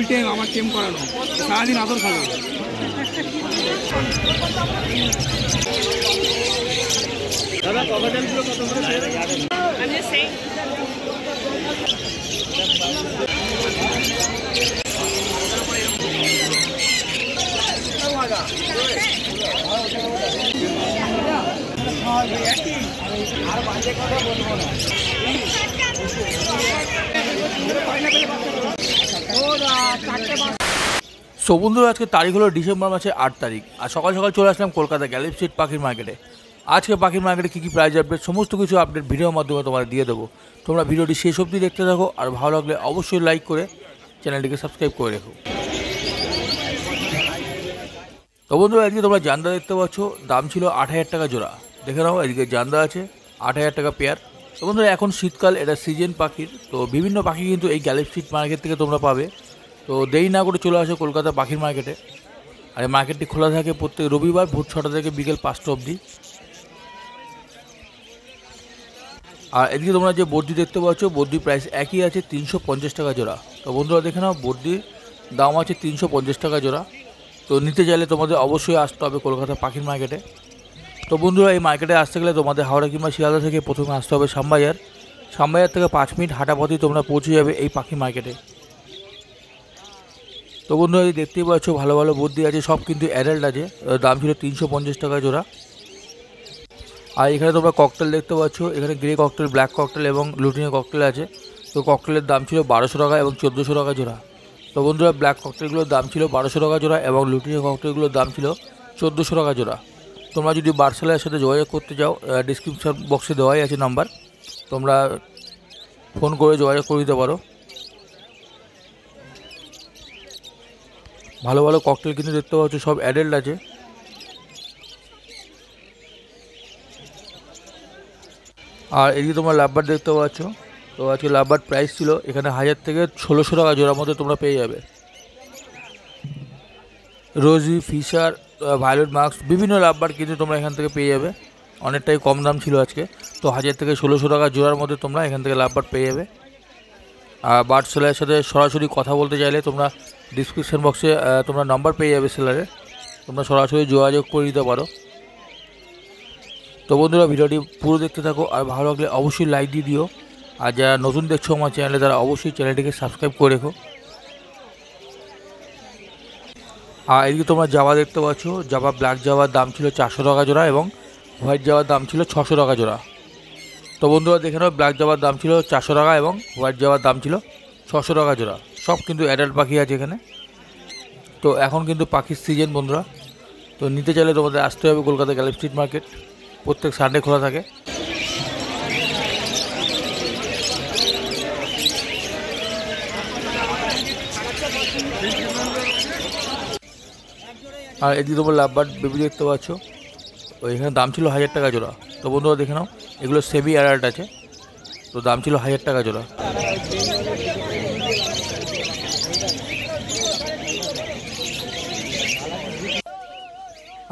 Time আমার টেম করানো, সারাদিন আদর খাবে। দাদা কভারগুলো কত করে? সো বন্ধুরা, আজকে তারিখ হলো ডিসেম্বর মাসের 8 তারিখ। আর সকাল সকাল চলে আসলাম কলকাতা গ্যালেক্সি স্ট্রিট পাখির মার্কেটে। আজকে পাখির মার্কেটে কী কী প্রাইস আপডেট সমস্ত কিছু আপডেট ভিডিওর মাধ্যমে তোমাদের দিয়ে দেবো। তোমরা ভিডিওটি শেষ অবধি দেখতে থাকো, আর ভালো লাগলে অবশ্যই লাইক করে চ্যানেলটিকে সাবস্ক্রাইব করে রেখো। তো বন্ধুরা, আজকে তোমরা জান্দা দেখতে পাচ্ছ, দাম ছিল 8,000 টাকা জোড়া। দেখে নাও, এদিকে জান্দা আছে 8,000 টাকা পেয়ার। তো বন্ধুরা, এখন শীতকাল, এটা সিজন পাখির, তো বিভিন্ন পাখি কিন্তু এই গ্যালেক্সি স্ট্রিট মার্কেট থেকে তোমরা পাবে। তো দেরি না করে চলে আসো কলকাতা পাখির মার্কেটে। আর এই মার্কেটটি খোলা থাকে প্রত্যেক রবিবার ভোর 6টা থেকে বিকেল 5টা অবধি। আর এদিকে তোমরা যে বর্দি দেখতে পাচ্ছ, বর্দির প্রাইস একই আছে 350 টাকা জোড়া। তো বন্ধুরা দেখে নাও, বর্দির দাম আছে 350 টাকা জোড়া। তো নিতে চাইলে তোমাদের অবশ্যই আসতে হবে কলকাতা পাখির মার্কেটে। তো বন্ধুরা, এই মার্কেটে আসতে গেলে তোমাদের হাওড়া কিংবা শিয়ালদা থেকে প্রথমে আসতে হবে শ্যামবাজার। শ্যামবাজার থেকে 5 মিনিট হাঁটা পথেই তোমরা পৌঁছে যাবে এই পাখি মার্কেটে। তো বন্ধুরা, এই দেখতেই পাচ্ছ ভালো ভালো বর্দি আছে, সব কিন্তু অ্যাডাল্ট আছে। দাম ছিল 350 টাকা জোড়া। আর এখানে তোমরা ককটেল দেখতে পাচ্ছ, এখানে গ্রে ককটেল, ব্ল্যাক ককটেল এবং লুটিনো ককটেল আছে। তো ককটেলের দাম ছিল 1200 টাকা এবং 1400 টাকা জোড়া। তো বন্ধুরা, ব্ল্যাক ককটেলগুলোর দাম ছিল 1200 টাকা জোড়া এবং লুটিনো ককটেলগুলোর দাম ছিল 1400 টাকা জোড়া। তোমরা যদি বার্সালের সাথে যোগাযোগ করতে চাও, ডিসক্রিপশন বক্সে দেওয়াই আছে নাম্বার, তোমরা ফোন করে যোগাযোগ করে দিতে পারো। ভালো ভালো ককটেল কিন্তু দেখতে পাচ্ছ, সব অ্যাডাল্ট আছে। আর এদিকে তোমরা লাভবার্ড দেখতে পাচ্ছ। তো আজকে লাভবার্ড প্রাইস ছিল এখানে 1000 থেকে 1600 টাকা জোড়ার মধ্যে তোমরা পেয়ে যাবে। রোজি, ফিশার, ভায়োলেট মার্কস বিভিন্ন লাভবার্ড কিন্তু তোমরা এখান থেকে পেয়ে যাবে। অনেকটাই কম দাম ছিল আজকে। তো 1000 থেকে 1600 টাকা জোড়ার মধ্যে তোমরা এখান থেকে লাভবার্ড পেয়ে যাবে। আর বার্ড সেলারের সাথে সরাসরি কথা বলতে চাইলে তোমরা ডিসক্রিপশন বক্সে তোমরা নাম্বার পেয়ে যাবে সেলারে, তোমরা সরাসরি যোগাযোগ করে দিতে পারো। তো বন্ধুরা, ভিডিওটি পুরো দেখতে থাকো, আর ভালো লাগলে অবশ্যই লাইক দিয়ে দিও। আর যারা নতুন দেখছো আমার চ্যানেলে, তারা অবশ্যই চ্যানেলটিকে সাবস্ক্রাইব করে রেখো। আর এদিকে তোমরা জাভা দেখতে পাচ্ছ, জাভা ব্ল্যাক জাভার দাম ছিল 400 টাকা জোড়া এবং হোয়াইট জাভার দাম ছিল 600 টাকা জোড়া। তো বন্ধুরা দেখে নাও, ব্ল্যাক জাভার দাম ছিল 400 টাকা এবং হোয়াইট জাভার দাম ছিল 600 টাকা জোড়া। সব কিন্তু অ্যাডাল্ট পাখি আছে এখানে। তো এখন কিন্তু পাখির সিজন বন্ধুরা। তো নিতে চাইলে তোমাদের আসতে হবে কলকাতা গ্যালেক্সি স্ট্রিট মার্কেট, প্রত্যেক সানডে খোলা থাকে। আর এদিকে তোমরা লাভবার্ড বেবি দেখতে পাচ্ছ, এখানে দাম ছিল 1000 টাকা জোড়া। তো বন্ধুরা দেখে নাও, এগুলো সেমি অ্যাডাল্ট আছে। তো দাম ছিল 1000 টাকা জোড়া।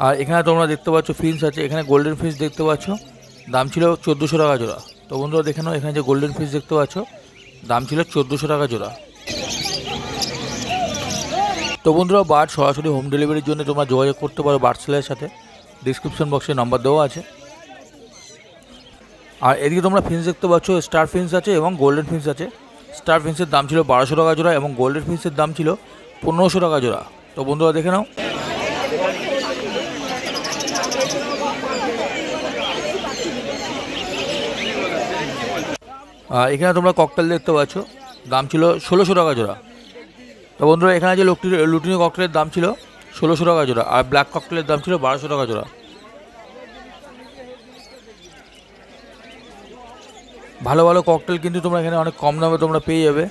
আর এখানে তোমরা দেখতে পাচ্ছ ফিন্স আছে, এখানে গোল্ডেন ফিন্স দেখতে পাচ্ছ, দাম ছিল 1400 টাকা জোড়া। তো বন্ধুরা দেখে নাও, এখানে যে গোল্ডেন ফিন্স দেখতে পাচ্ছ, দাম ছিল 1400 টাকা জোড়া। তো বন্ধুরা, বার্ড সরাসরি হোম ডেলিভারির জন্য তোমরা যোগাযোগ করতে পারো বার্ড সেলারের সাথে, ডিসক্রিপশন বক্সে নাম্বার দেওয়া আছে। আর এদিকে তোমরা ফিন্স দেখতে পাচ্ছ, স্টার ফিন্স আছে এবং গোল্ডেন ফিন্স আছে। স্টার ফিন্সের দাম ছিল 1200 টাকা জোড়া এবং গোল্ডেন ফিন্সের দাম ছিল 1500 টাকা জোড়া। তো বন্ধুরা দেখে নাও। আর এখানে তোমরা ককটেল দেখতে পাচ্ছ, দাম ছিল 1600 টাকা জোড়া। তো বন্ধুরা, এখানে যে লুটিনো ককটেলের দাম ছিল 1600 টাকা জোড়া, আর ব্ল্যাক ককটেলের দাম ছিল 1200 টাকা জোড়া। ভালো ভালো ককটেল কিন্তু তোমরা এখানে অনেক কম দামে তোমরা পেয়ে যাবে।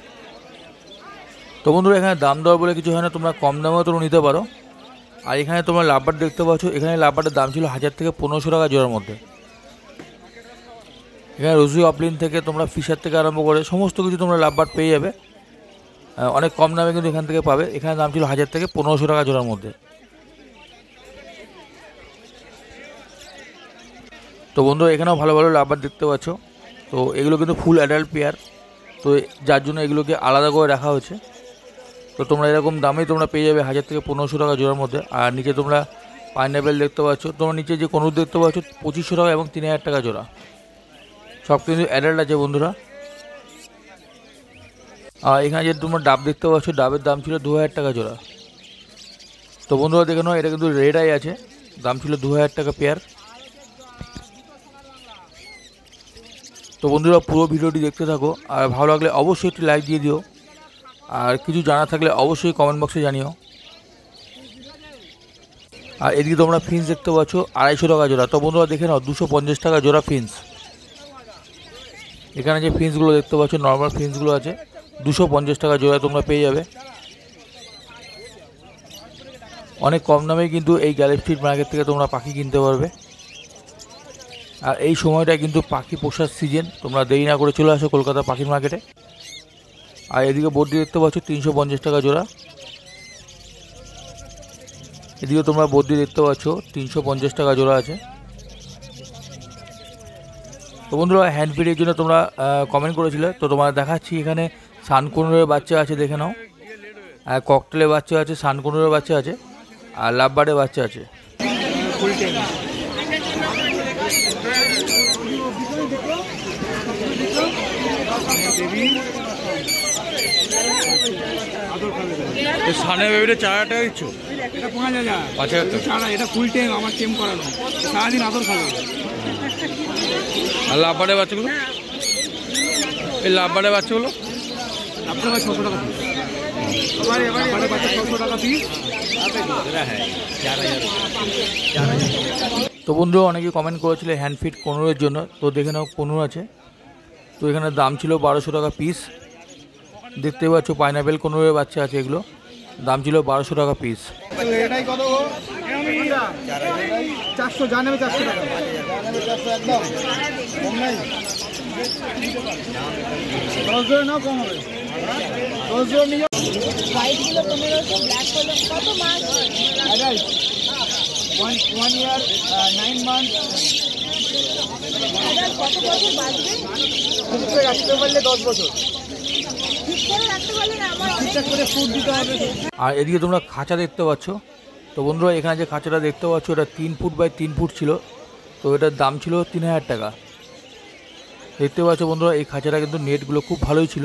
তো বন্ধুরা, এখানে দাম দেওয়া বলে কিছু হয় না, তোমরা কম দামেও তোমরা নিতে পারো। আর এখানে তোমরা লাভবার্ড দেখতে পাচ্ছ, এখানে লাভবার্ডের দাম ছিল 1000 থেকে 1500 টাকা জোড়ার মধ্যে। এখানে রোজি অপলিন থেকে তোমরা ফিশার থেকে আরম্ভ করে সমস্ত কিছু তোমরা লাভবার্ড পেয়ে যাবে অনেক কম দামে কিন্তু এখান থেকে পাবে। এখানে দাম ছিল 1000 থেকে 1500 টাকা জোড়ার মধ্যে। তো বন্ধুরা, এখানেও ভালো ভালো লাভবার্ড দেখতে পাচ্ছ। তো এগুলো কিন্তু ফুল অ্যাডাল্ট পেয়ার, তো যার জন্য এগুলোকে আলাদা করে রাখা হয়েছে। তো তোমরা এরকম দামেই তোমরা পেয়ে যাবে 1000 থেকে 1500 টাকা জোড়ার মধ্যে। আর নিচে তোমরা পাইনঅ্যাপেল দেখতে পাচ্ছ, তোমরা নিচে যে কনুর দেখতে পাচ্ছ 2500 টাকা এবং 3000 টাকা জোড়া, সব কিন্তু অ্যাডাল্ট আছে বন্ধুরা। আর এখানে যে তোমরা ডাব দেখতে পাচ্ছ, ডাবের দাম ছিল 2000 টাকা জোড়া। তো বন্ধুরা দেখে নাও, এটা কিন্তু রেড আই আছে, দাম ছিল 2000 টাকা পেয়ার। তো বন্ধুরা পুরো ভিডিওটি দেখতে থাকো, আর ভালো লাগলে অবশ্যই একটি লাইক দিয়ে দিও, আর কিছু জানা থাকলে অবশ্যই কমেন্ট বক্সে জানিও। আর এদিকে তোমরা ফিন্স দেখতে পাচ্ছ 250 টাকা জোড়া। তো বন্ধুরা দেখে নাও 250 টাকা জোড়া ফিন্স। এখানে যে ফিন্সগুলো দেখতে পাচ্ছ, নর্মাল ফিন্সগুলো আছে 250 টাকা জোড়া তোমরা পেয়ে যাবে। অনেক কম দামে কিন্তু এই গ্যালেপ স্ট্রিট মার্কেট থেকে তোমরা পাখি কিনতে পারবে। আর এই সময়টা কিন্তু পাখি পোষার সিজন, তোমরা দেরি না করে চলে আসো কলকাতা পাখির মার্কেটে। আর এদিকে বদ্রি দেখতে পাচ্ছ 350 টাকা জোড়া। এদিকে তোমরা বদ্রি দেখতে পাচ্ছ 350 টাকা জোড়া আছে। তো বন্ধুরা হ্যান্ড ফিডের জন্য তোমরা কমেন্ট করেছিলে, তো তোমরা দেখাচ্ছি এখানে সানকুনুরের বাচ্চা আছে, দেখে নাও। আর ককটেলের বাচ্চা আছে, সানকুনুরের বাচ্চা আছে, আর লাভবার্ডের বাচ্চা আছে। সানের বেবিটা 4000 টাকা দিচ্ছ? এটা 5000। আচ্ছা চারা, এটা ফুল ট্যাঙ্ক আমার টেম করানো, সারাদিন আদর খাবে। আর লাভবার্ডের বাচ্চাগুলো, এই লাভবার্ডের বাচ্চাগুলো আপনার 600 টাকা পিস। এবারে বাচ্চা 600 টাকা পিস। তো বন্ধু অনেকে কমেন্ট করেছিল হ্যান্ড ফিট কনুরের জন্য, তো দেখে নাও কনুর আছে। তো এখানে দাম ছিল 1200 টাকা পিস। দেখতে পাচ্ছ পাইনঅ্যাপেল কনুরের বাচ্চা আছে, এগুলো দাম ছিল 1200 টাকা পিস। এটাই কত গো? 400 জানাবে, 400 টাকা একদম কম নাই। 10 জোড়া নাও, কম হবে। 10 জোড়া নিও। হোয়াইটগুলো 1500, ব্ল্যাক হলো কত মাস? অ্যাডাল্ট 1 ইয়ার 9 মান্থ। কত বছর বাঁচবে? ঠিক করে রাখতে পারলে 10 বছর। ঠিক করে রাখতে পারলে না, আমার অনেক ঠিকঠাক করে ফুড দিতে হবে। আর এদিকে তোমরা খাঁচা দেখতে পাচ্ছ। তো বন্ধুরা এখানে যে খাঁচাটা দেখতে পাচ্ছ, এটা 3 ফুট বাই 3 ফুট ছিল। তো এটার দাম ছিল 3000 টাকা। দেখতে পাচ্ছ বন্ধুরা এই খাঁচাটা কিন্তু নেটগুলো খুব ভালোই ছিল।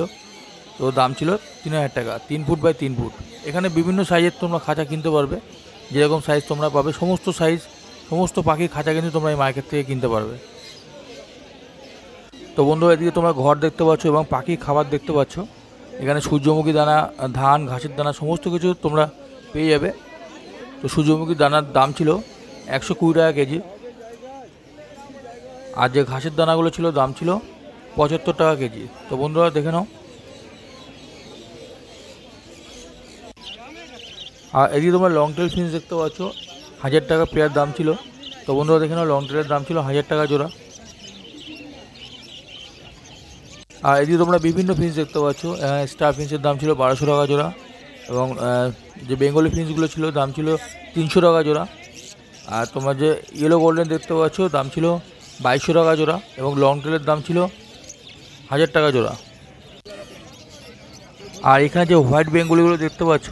তো দাম ছিল 3000 টাকা, 3 ফুট বাই 3 ফুট। এখানে বিভিন্ন সাইজের তোমরা খাঁচা কিনতে পারবে, যেরকম সাইজ তোমরা পাবে সমস্ত সাইজ, সমস্ত পাখির খাঁচা কিন্তু তোমরা এই মার্কেট থেকে কিনতে পারবে। তো বন্ধুরা এদিকে তোমরা ঘর দেখতে পাচ্ছ এবং পাখির খাবার দেখতে পাচ্ছ। এখানে সূর্যমুখী দানা, ধান, ঘাসের দানা সমস্ত কিছু তোমরা পেয়ে যাবে। তো সূর্যমুখী দানার দাম ছিল 120 টাকা কেজি। আর যে ঘাসের দানাগুলো ছিল দাম ছিল 75 টাকা কেজি। তো বন্ধুরা দেখে নাও। আর এদিকে তোমরা লং টেল ফিন্স দেখতে পাচ্ছ, 1000 টাকা পেয়ার দাম ছিল। তো বন্ধুরা দেখে নাও, লং টেলের দাম ছিল 1000 টাকা জোড়া। আর এদিকে তোমরা বিভিন্ন ফিন্স দেখতে পাচ্ছ, স্টার ফিন্সের দাম ছিল 1200 টাকা জোড়া, এবং যে বেঙ্গলি ফিন্সগুলো ছিল দাম ছিল 300 টাকা জোড়া। আর তোমরা যে ইয়েলো গোল্ডেন দেখতে পাচ্ছ দাম ছিল 2200 টাকা জোড়া, এবং লং টেলের দাম ছিল 1000 টাকা জোড়া। আর এখানে যে হোয়াইট বেঙ্গলিগুলো দেখতে পাচ্ছ,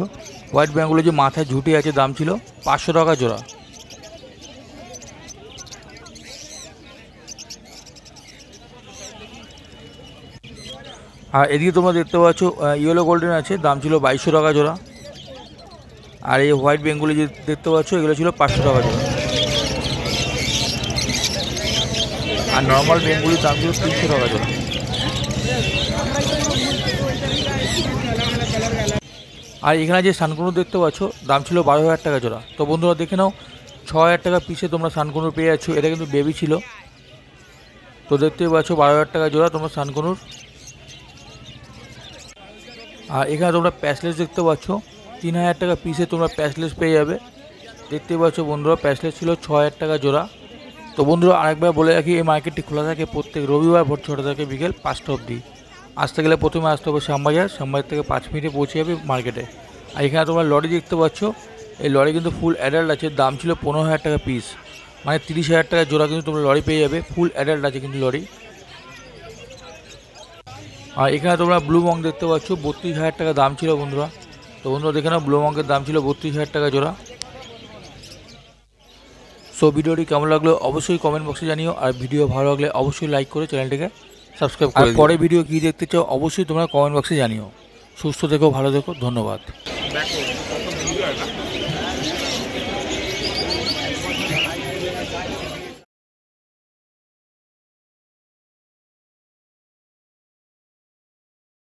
হোয়াইট বেঙ্গলি যে মাথায় ঝুঁটি আছে দাম ছিল 500 টাকা জোড়া। আর এদিকে তোমরা দেখতে পাচ্ছ ইয়েলো গোল্ডেন আছে, দাম ছিল 2200 টাকা জোড়া। আর এই হোয়াইট বেঙ্গলি যে দেখতে পাচ্ছ এগুলো ছিল 500 টাকা জোড়া। আর নর্মাল বেঙ্গলির দাম ছিল 300 টাকা জোড়া। আর এখানে যে সানকুনুর দেখতে পাচ্ছ দাম ছিল 12,000 টাকা জোড়া। তো বন্ধুরা দেখে নাও, 6000 টাকা পিসে তোমরা সানকুনুর পেয়ে যাচ্ছ। এটা কিন্তু বেবি ছিল। তো দেখতেই পাচ্ছ 12,000 টাকা জোড়া তোমরা সানকুনুর। আর এখানে তোমরা প্যাসলেস দেখতে পাচ্ছ, 3000 টাকা পিসে তোমরা প্যাসলেস পেয়ে যাবে। দেখতেই পাচ্ছ বন্ধুরা প্যাসলেস ছিল 6000 টাকা জোড়া। তো বন্ধুরা আরেকবার বলে রাখি, এই মার্কেটটি খোলা থাকে প্রত্যেক রবিবার ভোর 6টা থেকে বিকেল 5টা অবধি। আসতে গেলে প্রথমে আসতে হবে শ্যামবাজার, শ্যামবাজার থেকে 5 মিনিটে পৌঁছে যাবে মার্কেটে। আর এখানে তোমরা লরি দেখতে পাচ্ছ, এই লরি কিন্তু ফুল অ্যাডাল্ট আছে, দাম ছিল 15,000 টাকা পিস, মানে 30,000 টাকা জোড়া কিন্তু তোমরা লরি পেয়ে যাবে। ফুল অ্যাডাল্ট আছে কিন্তু লরি। আর এখানে তোমরা ব্লু মং দেখতে পাচ্ছ, 32,000 টাকা দাম ছিল বন্ধুরা। তো বন্ধুরা দেখে নাও ব্লু মঙ্কের দাম ছিল 32,000 টাকা জোড়া। সো ভিডিওটি কেমন লাগলো অবশ্যই কমেন্ট বক্সে জানিও, আর ভিডিও ভালো লাগলে অবশ্যই লাইক করে চ্যানেলটিকে সাবস্ক্রাইব করে দিও। পরে ভিডিও কী দেখতে চাও অবশ্যই তোমরা কমেন্ট বক্সে জানিও। সুস্থ থেকো, ভালো থেকো, ধন্যবাদ।